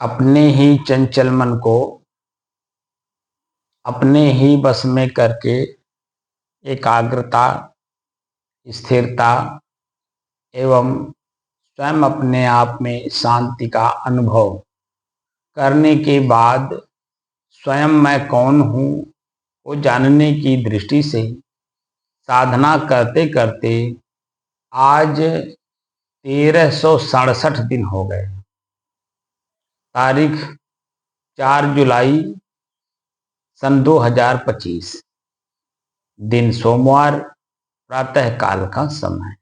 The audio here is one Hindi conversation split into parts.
अपने ही चंचल मन को अपने ही बस में करके एकाग्रता, स्थिरता एवं स्वयं अपने आप में शांति का अनुभव करने के बाद स्वयं मैं कौन हूँ वो जानने की दृष्टि से साधना करते करते आज 1367 दिन हो गए। तारीख 4 जुलाई सन 2025, दिन सोमवार, प्रातः काल का समय।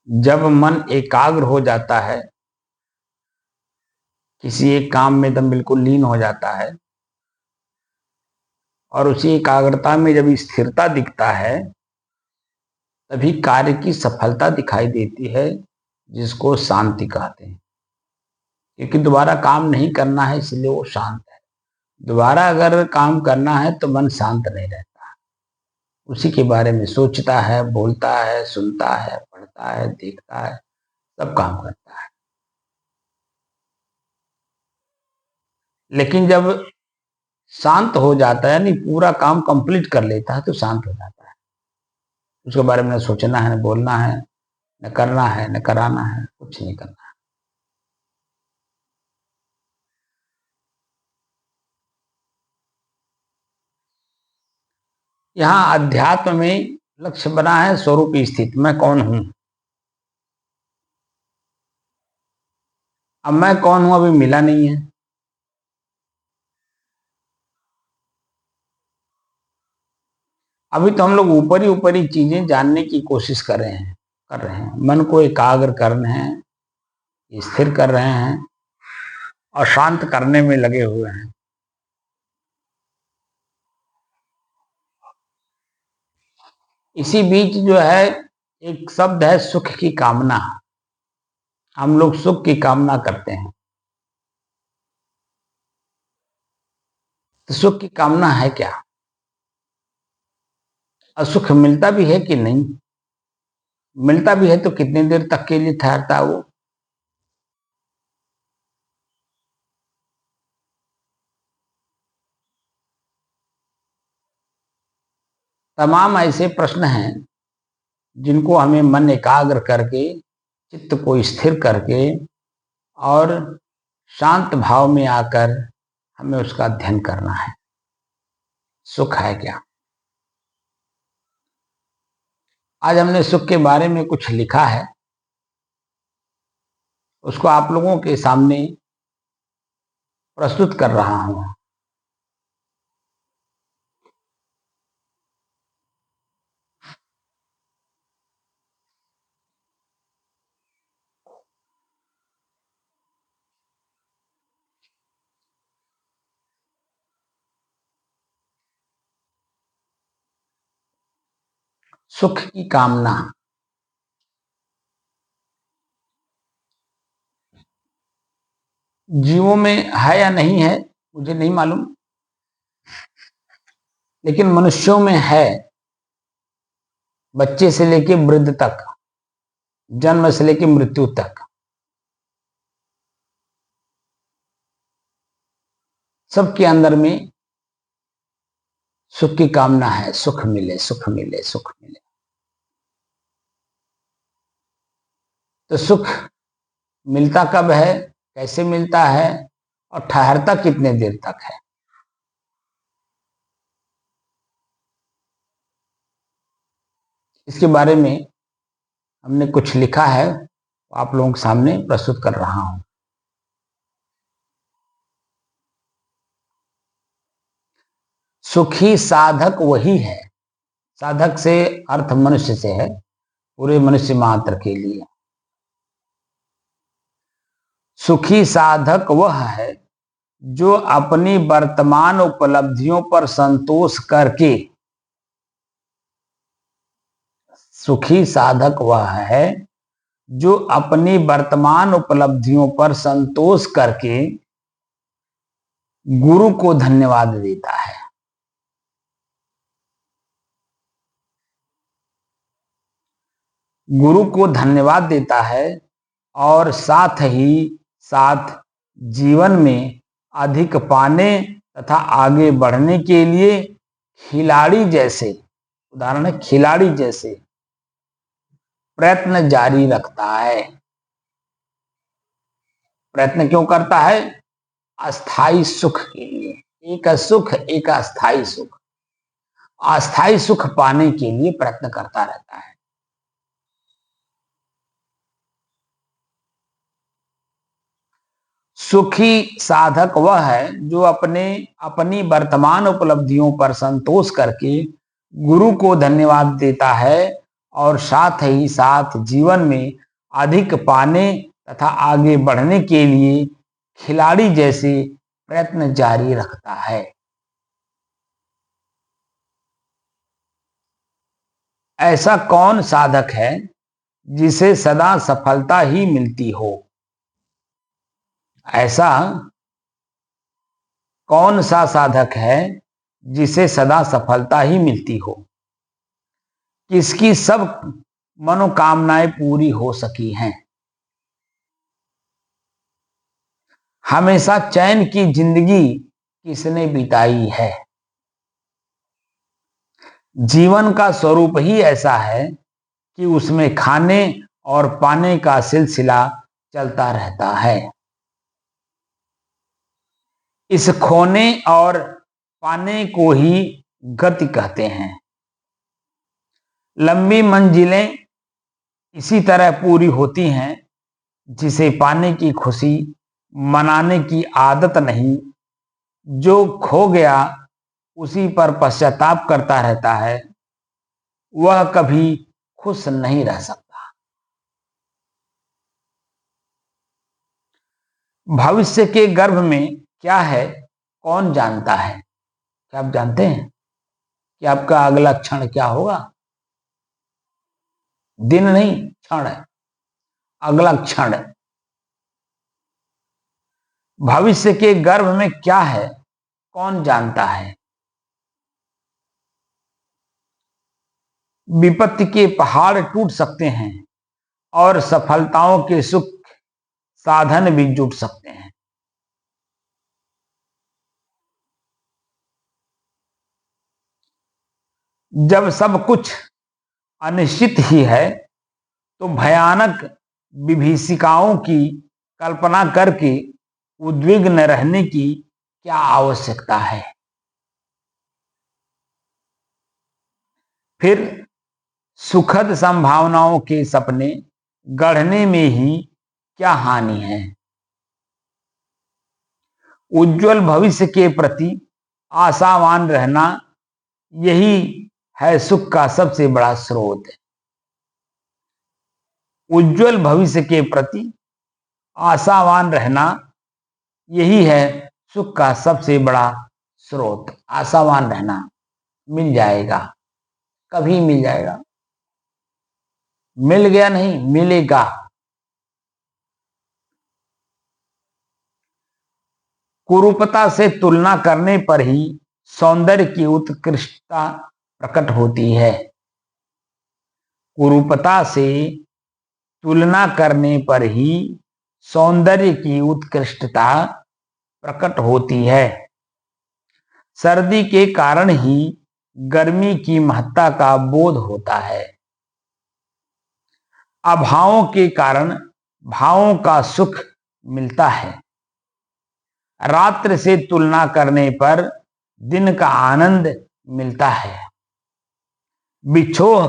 जब मन एकाग्र हो जाता है, किसी एक काम में एकदम बिल्कुल लीन हो जाता है और उसी एकाग्रता में जब स्थिरता दिखता है, तभी कार्य की सफलता दिखाई देती है, जिसको शांति कहते हैं। क्योंकि दोबारा काम नहीं करना है, इसलिए वो शांत है। दोबारा अगर काम करना है तो मन शांत नहीं रहता, उसी के बारे में सोचता है, बोलता है, सुनता है, पढ़ता है, देखता है, सब काम करता है। लेकिन जब शांत हो जाता है, यानी पूरा काम कंप्लीट कर लेता है, तो शांत हो जाता है। उसके बारे में न सोचना है, न बोलना है, न करना है, न कराना है, कुछ नहीं करना है। यहाँ अध्यात्म में लक्ष्य बना है स्वरूप स्थित, मैं कौन हूं। अब मैं कौन हूं अभी मिला नहीं है। अभी तो हम लोग ऊपरी ऊपरी चीजें जानने की कोशिश कर रहे हैं, मन को एकाग्र कर रहे हैं, स्थिर कर रहे हैं और शांत करने में लगे हुए हैं। इसी बीच जो है एक शब्द है सुख की कामना। हम लोग सुख की कामना करते हैं। तो सुख की कामना है क्या, और सुख मिलता भी है कि नहीं। मिलता भी है तो कितनी देर तक के लिए ठहरता है वो। तमाम ऐसे प्रश्न हैं जिनको हमें मन एकाग्र करके, चित्त को स्थिर करके और शांत भाव में आकर हमें उसका अध्ययन करना है। सुख है क्या। आज हमने सुख के बारे में कुछ लिखा है, उसको आप लोगों के सामने प्रस्तुत कर रहा हूं। सुख की कामना जीवों में है या नहीं है मुझे नहीं मालूम, लेकिन मनुष्यों में है। बच्चे से लेकर वृद्ध तक, जन्म से लेकर मृत्यु तक, सबके अंदर में सुख की कामना है। सुख मिले, सुख मिले, सुख मिले। तो सुख मिलता कब है, कैसे मिलता है और ठहरता कितने देर तक है। इसके बारे में हमने कुछ लिखा है, आप लोगों के सामने प्रस्तुत कर रहा हूं। सुखी साधक वही है, साधक से अर्थ मनुष्य से है, पूरे मनुष्य मात्र के लिए। सुखी साधक वह है जो अपनी वर्तमान उपलब्धियों पर संतोष करके, सुखी साधक वह है जो अपनी वर्तमान उपलब्धियों पर संतोष करके गुरु को धन्यवाद देता है। गुरु को धन्यवाद देता है और साथ ही साथ जीवन में अधिक पाने तथा आगे बढ़ने के लिए खिलाड़ी जैसे, उदाहरण है खिलाड़ी जैसे, प्रयत्न जारी रखता है। प्रयत्न क्यों करता है? अस्थाई सुख के लिए। एक सुख, एक अस्थाई सुख। अस्थाई सुख पाने के लिए प्रयत्न करता रहता है। सुखी साधक वह है जो अपनी वर्तमान उपलब्धियों पर संतोष करके गुरु को धन्यवाद देता है और साथ ही साथ जीवन में अधिक पाने तथा आगे बढ़ने के लिए खिलाड़ी जैसे प्रयत्न जारी रखता है। ऐसा कौन साधक है जिसे सदा सफलता ही मिलती हो? ऐसा कौन सा साधक है जिसे सदा सफलता ही मिलती हो, किसकी सब मनोकामनाएं पूरी हो सकी हैं, हमेशा चैन की जिंदगी किसने बिताई है? जीवन का स्वरूप ही ऐसा है कि उसमें खाने और पाने का सिलसिला चलता रहता है। इस खोने और पाने को ही गति कहते हैं। लंबी मंजिलें इसी तरह पूरी होती हैं, जिसे पाने की खुशी मनाने की आदत नहीं, जो खो गया उसी पर पश्चाताप करता रहता है, वह कभी खुश नहीं रह सकता। भविष्य के गर्भ में क्या है, कौन जानता है? क्या आप जानते हैं कि आपका अगला क्षण क्या होगा? दिन नहीं, क्षण है, अगला क्षण। भविष्य के गर्भ में क्या है, कौन जानता है? विपत्ति के पहाड़ टूट सकते हैं और सफलताओं के सुख साधन भी जुट सकते हैं। जब सब कुछ अनिश्चित ही है तो भयानक विभीषिकाओं की कल्पना करके उद्विग्न रहने की क्या आवश्यकता है? फिर सुखद संभावनाओं के सपने गढ़ने में ही क्या हानि है? उज्जवल भविष्य के प्रति आशावान रहना, यही है सुख का सबसे बड़ा स्रोत। उज्जवल भविष्य के प्रति आशावान रहना, यही है सुख का सबसे बड़ा स्रोत। आशावान रहना, मिल जाएगा, कभी मिल जाएगा, मिल गया नहीं, मिलेगा। कुरूपता से तुलना करने पर ही सौंदर्य की उत्कृष्टता प्रकट होती है। कुरूपता से तुलना करने पर ही सौंदर्य की उत्कृष्टता प्रकट होती है। सर्दी के कारण ही गर्मी की महत्ता का बोध होता है। अभावों के कारण भावों का सुख मिलता है। रात्रि से तुलना करने पर दिन का आनंद मिलता है। बिछोह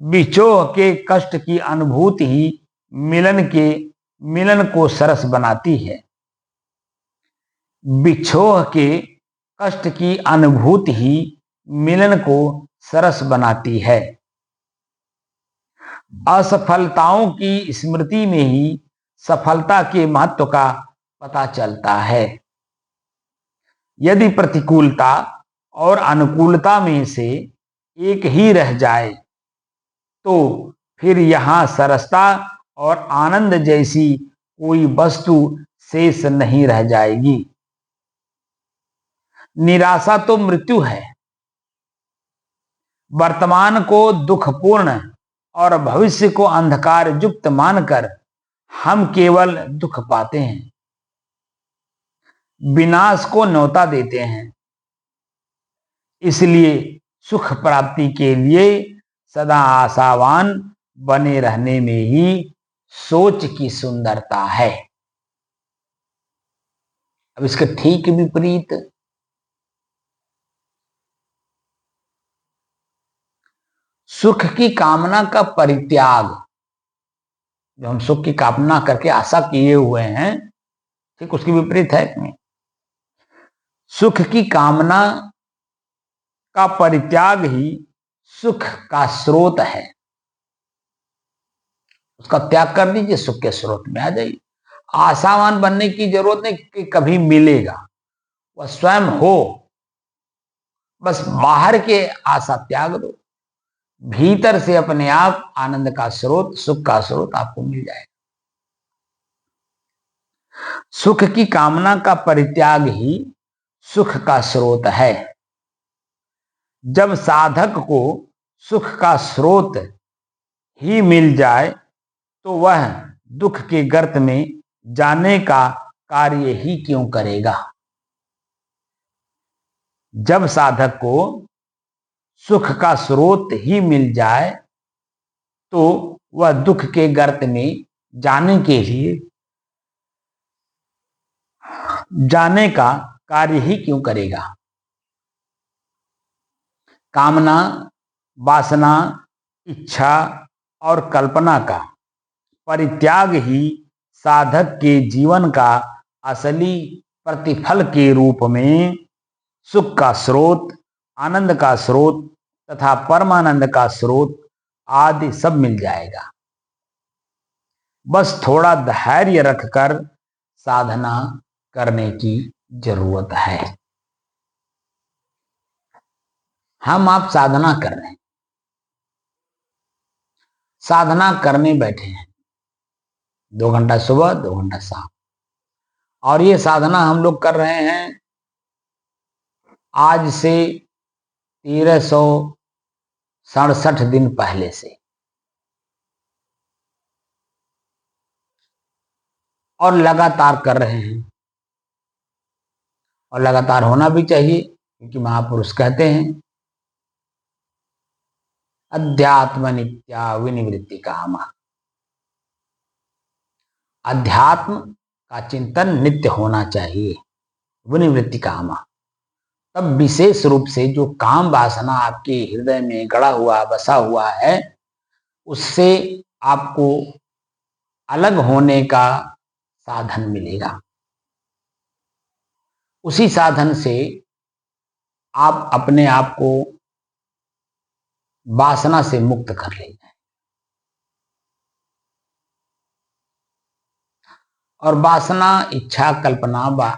बिछोह के कष्ट की अनुभूति ही मिलन को सरस बनाती है। बिछोह के कष्ट की अनुभूति ही मिलन को सरस बनाती है। असफलताओं की स्मृति में ही सफलता के महत्व का पता चलता है। यदि प्रतिकूलता और अनुकूलता में से एक ही रह जाए तो फिर यहाँ सरसता और आनंद जैसी कोई वस्तु शेष नहीं रह जाएगी। निराशा तो मृत्यु है। वर्तमान को दुखपूर्ण और भविष्य को अंधकार युक्त मानकर हम केवल दुख पाते हैं, विनाश को न्योता देते हैं। इसलिए सुख प्राप्ति के लिए सदा आशावान बने रहने में ही सोच की सुंदरता है। अब इसके ठीक विपरीत सुख की कामना का परित्याग, जो हम सुख की कामना करके आशा किए हुए हैं, ठीक उसकी विपरीत है कि नहीं? सुख की कामना का परित्याग ही सुख का स्रोत है। उसका त्याग कर दीजिए, सुख के स्रोत में आ जाइए। आशावान बनने की जरूरत नहीं कि कभी मिलेगा, वह स्वयं हो। बस बाहर के आशा त्याग दो, भीतर से अपने आप आनंद का स्रोत, सुख का स्रोत आपको मिल जाएगा। सुख की कामना का परित्याग ही सुख का स्रोत है। जब साधक को सुख का स्रोत ही मिल जाए तो वह दुख के गर्त में जाने का कार्य ही क्यों करेगा। जब साधक को सुख का स्रोत ही मिल जाए तो वह दुख के गर्त में जाने का कार्य ही क्यों करेगा। कामना, वासना, इच्छा और कल्पना का परित्याग ही साधक के जीवन का असली प्रतिफल के रूप में सुख का स्रोत, आनंद का स्रोत तथा परमानंद का स्रोत आदि सब मिल जाएगा। बस थोड़ा धैर्य रखकर साधना करने की जरूरत है। आप साधना कर रहे हैं, साधना करने बैठे हैं, 2 घंटा सुबह 2 घंटा शाम, और ये साधना हम लोग कर रहे हैं आज से 1367 दिन पहले से, और लगातार कर रहे हैं। और लगातार होना भी चाहिए, क्योंकि महापुरुष कहते हैं अध्यात्म नित्या विनिवृत्ति कामा। अध्यात्म का चिंतन नित्य होना चाहिए, विनिवृत्ति कामा। तब विशेष रूप से जो काम वासना आपके हृदय में गड़ा हुआ, बसा हुआ है, उससे आपको अलग होने का साधन मिलेगा। उसी साधन से आप अपने आप को वासना से मुक्त कर लेंगे। और वासना, इच्छा, कल्पना,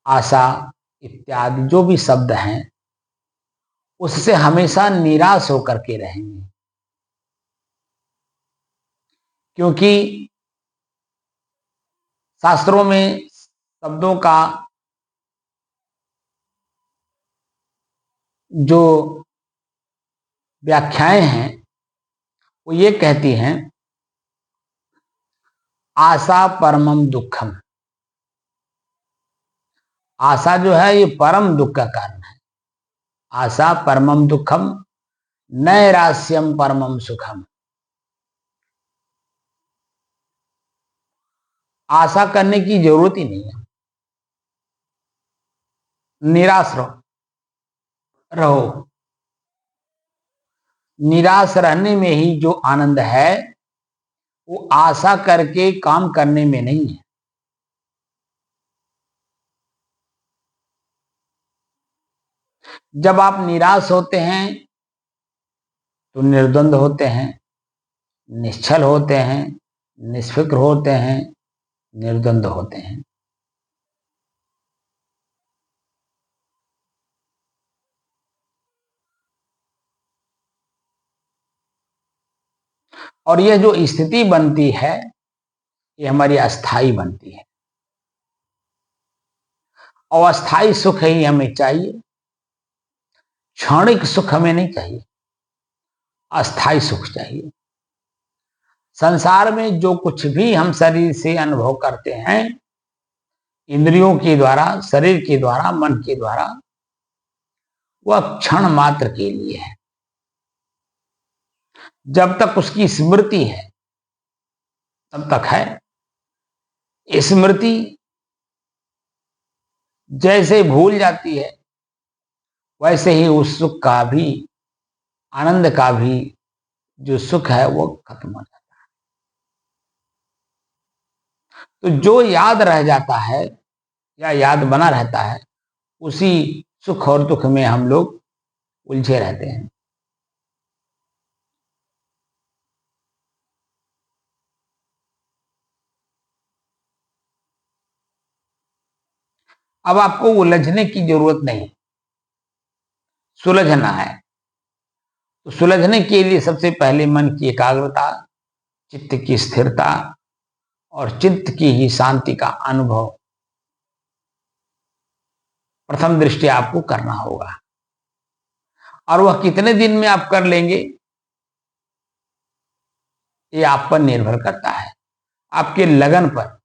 आशा इत्यादि जो भी शब्द हैं, उससे हमेशा निराश होकर के रहेंगे। क्योंकि शास्त्रों में शब्दों का जो व्याख्याएं हैं वो ये कहती हैं, आशा परमम दुखम। आशा जो है ये परम दुख का कारण है। आशा परमम दुखम नैराश्यम परमम सुखम। आशा करने की जरूरत ही नहीं है, निराश रहो। निराश रहने में ही जो आनंद है वो आशा करके काम करने में नहीं है। जब आप निराश होते हैं तो निर्द्वंद होते हैं, निश्चल होते हैं, निष्फिक्र होते हैं, निर्द्वंद होते हैं। और यह जो स्थिति बनती है ये हमारी अस्थाई बनती है। और अस्थाई सुख ही हमें चाहिए, क्षणिक सुख हमें नहीं चाहिए, अस्थाई सुख चाहिए। संसार में जो कुछ भी हम शरीर से अनुभव करते हैं, इंद्रियों के द्वारा, शरीर के द्वारा, मन के द्वारा, वह क्षण मात्र के लिए है। जब तक उसकी स्मृति है तब तक है। स्मृति जैसे भूल जाती है वैसे ही उस सुख का भी, आनंद का भी जो सुख है वो खत्म हो जाता है। तो जो याद रह जाता है या याद बना रहता है उसी सुख और दुख में हम लोग उलझे रहते हैं। अब आपको उलझने की जरूरत नहीं, सुलझना है। तो सुलझने के लिए सबसे पहले मन की एकाग्रता, चित्त की स्थिरता और चित्त की ही शांति का अनुभव प्रथम दृष्टि आपको करना होगा। और वह कितने दिन में आप कर लेंगे ये आप पर निर्भर करता है, आपके लगन पर।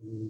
हम्म,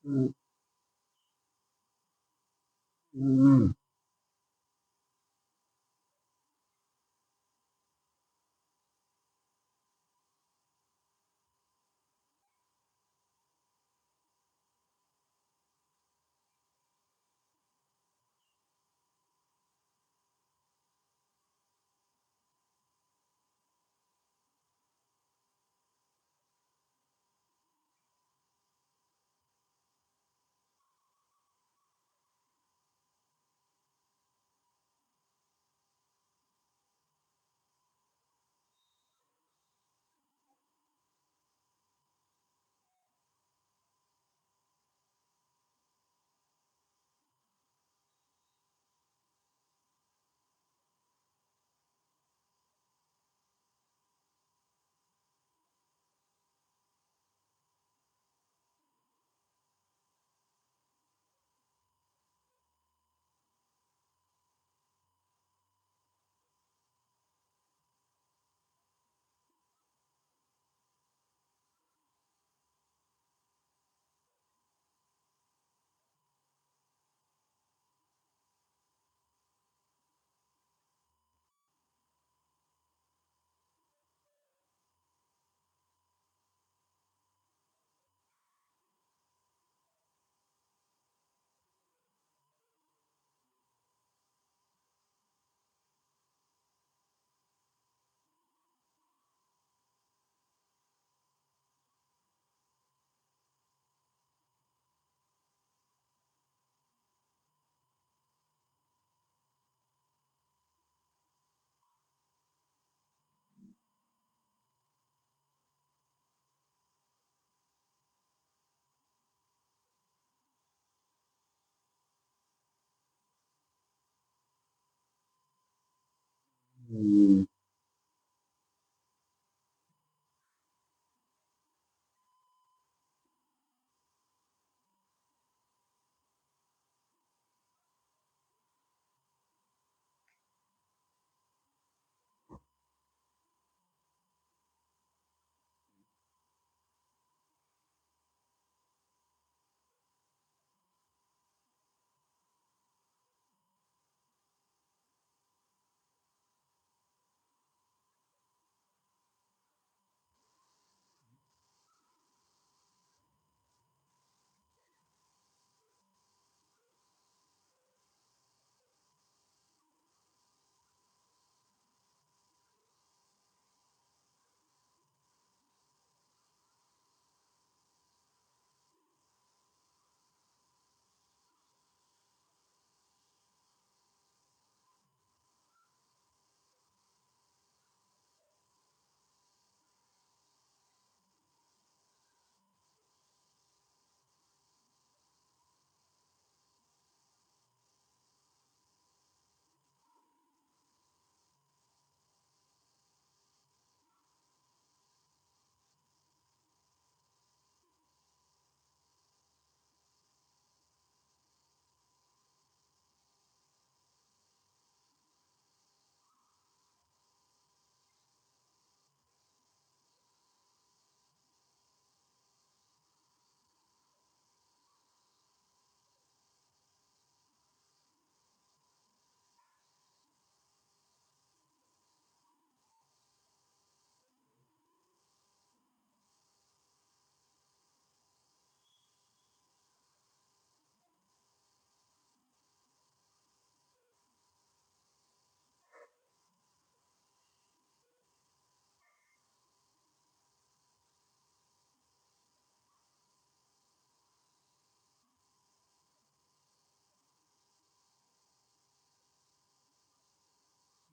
हम्म, हम्म,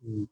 हम्म।